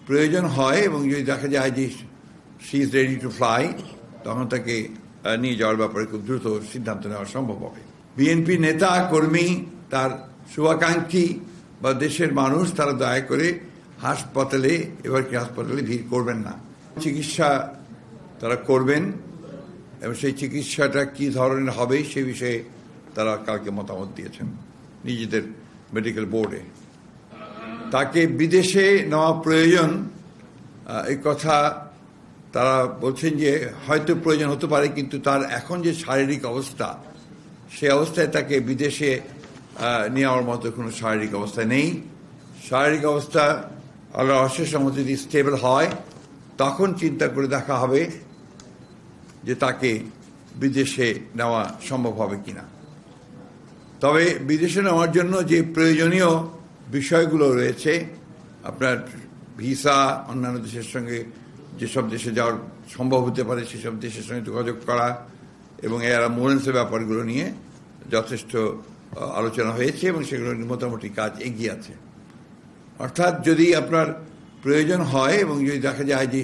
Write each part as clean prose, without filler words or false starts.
প্রয়োজন হয় এবং যদি দেখা যায় যে she is ready to fly, তখন তাকে নিয়ে যাওয়ার ব্যাপারে খুব দ্রুত সিদ্ধান্ত নেওয়া সম্ভব হবে। বিএনপি নেতা কর্মী, তার শুভাকাঙ্ক্ষী বা দেশের মানুষ তারা দয়া করে হাসপাতালে ভিড় করবেন না। চিকিৎসা তারা করবেন এবং সেই চিকিৎসাটা কি ধরনের হবে সে বিষয়ে তারা কালকে মতামত দিয়েছেন নিজেদের মেডিকেল বোর্ডে। তাকে বিদেশে নেওয়া প্রয়োজন এই কথা তারা বলছেন যে হয়তো প্রয়োজন হতে পারে, কিন্তু তার এখন যে শারীরিক অবস্থা, সে অবস্থায় তাকে বিদেশে নেওয়ার মতো কোনো শারীরিক অবস্থা নেই। শারীরিক অবস্থা আল্লাহর অশেষ রহমতে যদি স্টেবল হয়, তখন চিন্তা করে দেখা হবে যে তাকে বিদেশে নেওয়া সম্ভব হবে কিনা। তবে বিদেশে নেওয়ার জন্য যে প্রয়োজনীয় বিষয়গুলো রয়েছে, আপনার ভিসা, অন্যান্য দেশের সঙ্গে যেসব দেশে যাওয়ার সম্ভব হতে পারে সেসব দেশের সঙ্গে যোগাযোগ করা এবং এর অ্যাম্বুলেন্সের ব্যাপারগুলো নিয়ে যথেষ্ট আলোচনা হয়েছে এবং সেগুলো মোটামুটি কাজ এগিয়ে আছে। অর্থাৎ যদি আপনার প্রয়োজন হয় এবং যদি দেখা যায় যে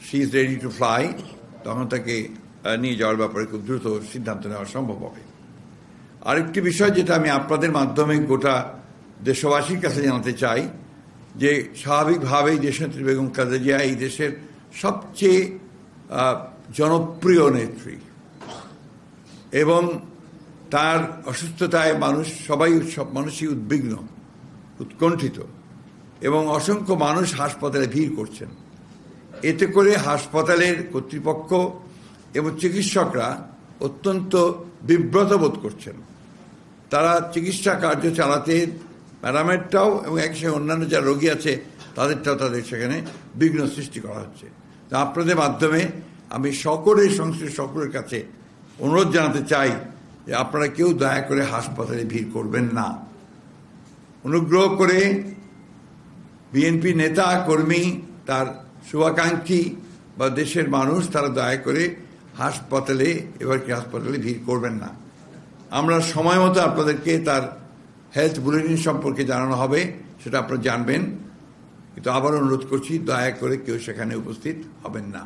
she is ready to fly, তখন তাকে নিয়ে যাওয়ার ব্যাপারে খুব দ্রুত সিদ্ধান্ত নেওয়া সম্ভব হবে। আরেকটি বিষয় যেটা আমি আপনাদের মাধ্যমে গোটা দেশবাসীর কাছে জানাতে চাই, যে স্বাভাবিকভাবেই দেশনেত্রী বেগম খালেদা জিয়া এই দেশের সবচেয়ে জনপ্রিয় নেত্রী এবং তার অসুস্থতায় সব মানুষই উদ্বিগ্ন, উৎকণ্ঠিত এবং অসংখ্য মানুষ হাসপাতালে ভিড় করছেন। এতে করে হাসপাতালের কর্তৃপক্ষ এবং চিকিৎসকরা অত্যন্ত বিব্রত বোধ করছেন। তারা চিকিৎসা কার্য চালাতে প্যারামেডটাও এবং একসঙ্গে অন্যান্য যারা রোগী আছে তাদের সেখানে বিঘ্ন সৃষ্টি করা হচ্ছে। তা আপনাদের মাধ্যমে আমি সকলের কাছে অনুরোধ জানাতে চাই যে আপনারা কেউ দয়া করে হাসপাতালে ভিড় করবেন না। অনুগ্রহ করে বিএনপি নেতা কর্মী, তার শুভাকাঙ্ক্ষী বা দেশের মানুষ তারা দয়া করে হাসপাতালে ভিড় করবেন না। আমরা সময় মতো আপনাদেরকে তার হেলথ বুলেটিন সম্পর্কে জানানো হবে, সেটা আপনারা জানবেন, কিন্তু আবার অনুরোধ করছি দয়া করে কেউ সেখানে উপস্থিত হবেন না।